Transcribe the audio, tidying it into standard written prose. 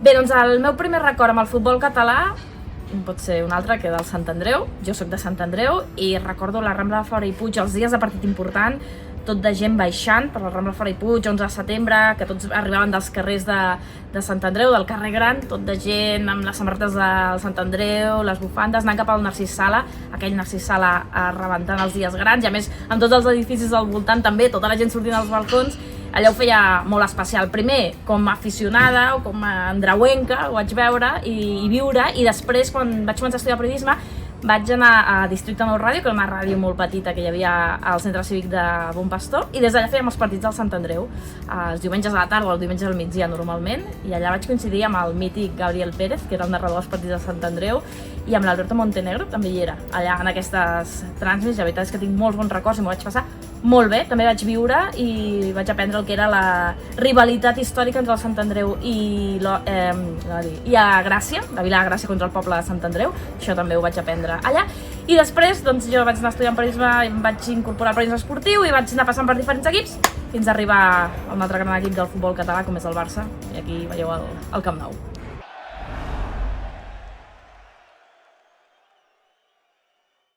Bé, doncs el meu primer record amb el futbol català pot ser un altre que del Sant Andreu. Jo sóc de Sant Andreu i recordo la Rambla de Fora i Puig, els dies de partit important, tot de gent baixant per la Rambla de Fora i Puig, 11 de setembre, que tots arribaven dels carrers de Sant Andreu, del carrer Gran, tot de gent amb les samarretes del Sant Andreu, les bufandes, anant cap al Narcís Sala, aquell Narcís Sala rebentant els dies grans, i a més amb tots els edificis al voltant també, tota la gent sortint als balcons. Allò ho feia molt especial. Primer, com a aficionada o com a andreuenca, ho vaig veure i viure, i després, quan vaig començar a estudiar periodisme, vaig anar a Districte Nou Ràdio, que era una ràdio molt petita que hi havia al centre cívic de Bon Pastor, i des d'allà fèiem els partits del Sant Andreu, els diumenges a la tarda o els diumenges al migdia normalment, i allà vaig coincidir amb el mític Gabriel Pérez, que era el narrador dels partits del Sant Andreu, i amb l'Alberto Montenegro, també hi era, allà en aquestes transmissions. La veritat és que tinc molts bons records i m'ho vaig passar molt bé. També vaig viure i vaig aprendre el que era la rivalitat històrica entre el Sant Andreu i a Gràcia, la Vila de Gràcia contra el poble de Sant Andreu. Això també ho vaig aprendre allà. I després doncs, jo vaig anar estudiant periodisme i em vaig incorporar al periodisme esportiu i vaig anar passant per diferents equips fins a arribar a un altre gran equip del futbol català com és el Barça, i aquí veieu el Camp Nou.